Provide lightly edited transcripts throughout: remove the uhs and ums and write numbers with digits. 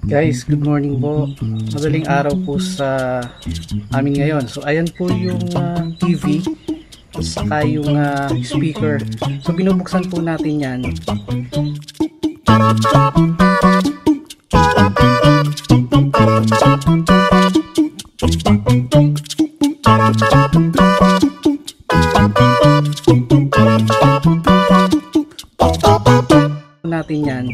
Guys, good morning po. Madaling araw po sa amin ngayon. So ayan po yung TV saka yung speaker. So binubuksan po natin yan. Natin yan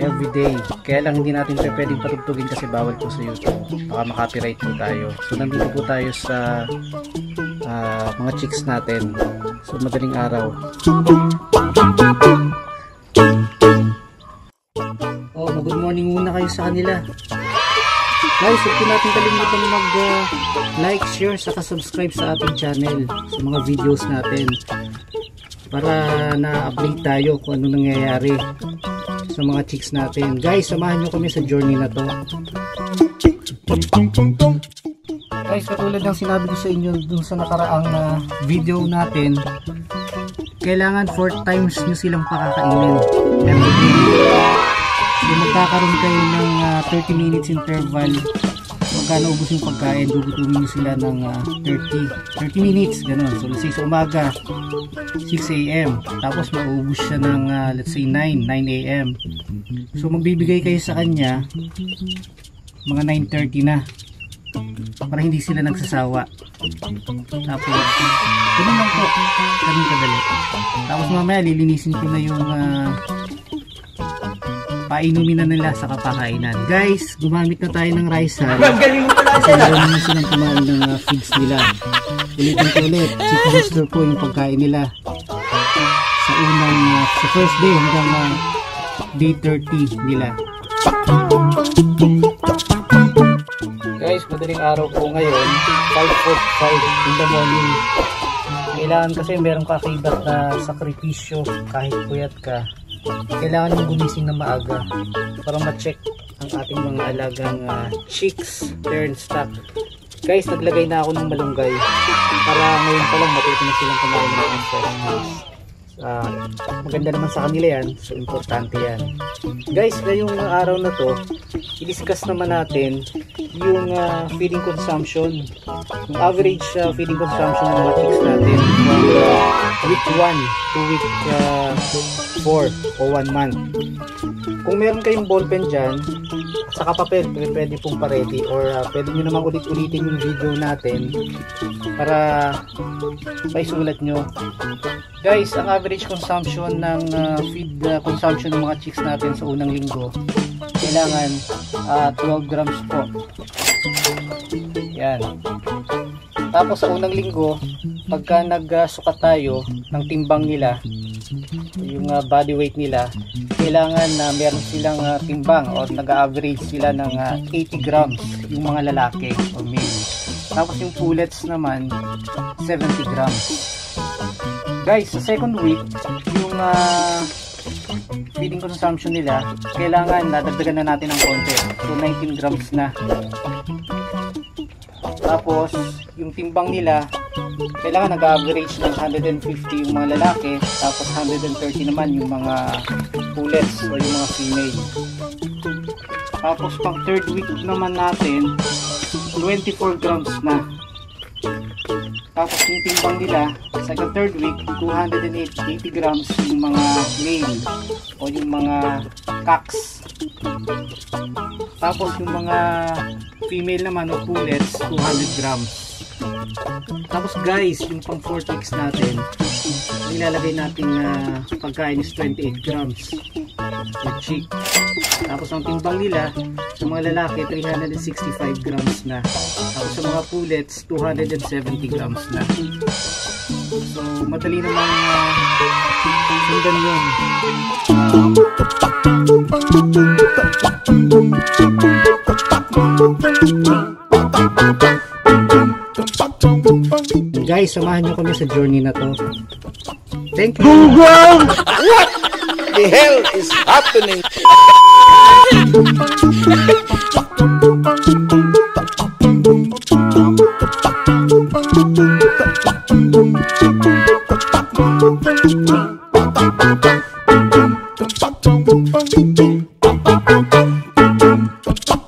everyday, kaya lang hindi natin pwedeng patugtugin kasi bawal po sa YouTube, baka makapiright po tayo. So nandito po tayo sa mga chicks natin. So madaling araw. Good morning muna kayo sa kanila. Guys, huwag po natin kalimutan mag like, share, saka subscribe sa ating channel sa mga videos natin para na-update tayo kung ano nangyayari sa mga chicks natin. Guys, samahan nyo kami sa journey na to. Guys, katulad ng sinabi ko sa inyo dun sa nakaraang video natin, kailangan 4 times nyo silang pakakainin everyday. So magkakaroon kayo ng 30 minutes interval. Pagka naubos yung pagkain, gugutumin nyo sila ng 30 minutes, ganun. So let's say sa umaga 6 AM, tapos maubos siya ng let's say 9 AM. So magbibigay kayo sa kanya mga 9:30 na para hindi sila nagsasawa. Tapos ganun lang po, ganun kadali. Tapos mamaya lilinisin ko na yung painumin na nila sa kapakainan. Guys, gumamit na tayo ng rice hull. Kasi meron na silang kumain ng feeds nila. Ulitin ko ulit, chick booster po yung pagkain nila sa unang sa first day hanggang day 30 nila. Guys, madaling araw po ngayon, 5:45 in the morning. Kailangan kasi merong kakaibot na sakripisyo kahit puyat ka. Kailangan yung gumising na maaga para ma-check ang ating mga alagang chicks, parent stock. Guys, naglagay na ako ng malunggay para ngayon pa lang matuto na silang kumain ng ancestors. Maganda naman sa kanila yan, so importante yan. Guys, ngayong araw na to, i-discuss naman natin yung feeding consumption, yung average feeding consumption ng mga chicks natin from week 1 to week 4 o 1 month. Kung meron kayong ballpen dyan saka papel, pwede pong pa-ready, or pwede nyo namang ulit-ulitin yung video natin para paisulat nyo. Guys, ang average consumption ng feed consumption ng mga chicks natin sa unang linggo, kailangan 12 grams po. Yan. Tapos sa unang linggo, pagka nagsukat tayo ng timbang nila, yung body weight nila, kailangan na meron silang timbang or nag-average sila ng 80 grams yung mga lalaki o male. Tapos yung pullets naman 70 grams. Guys, sa second week, yung feeding consumption nila, kailangan nadagdagan na natin ng konti. So 19 grams na. Tapos yung timbang nila, kailangan nag-average ng 150 yung mga lalaki, tapos 130 naman yung mga pullets o yung mga female. Tapos pang third week naman natin, 24 grams na. Tapos yung timbang nila, sa third week, 280 grams yung mga male o yung mga cocks. Tapos yung mga female naman o pullets, 200 grams. Tapos guys, yung pang 4 weeks natin, nilalagay natin na pagkain is 28 grams per chick. Tapos ang timbang nila sa mga lalaki 365 grams na. Tapos sa mga pullets 270 grams na. So madali namang sundan yun. Guys, samahan nyo kami sa journey na to. Thank you. Google! What the hell is happening? pam pam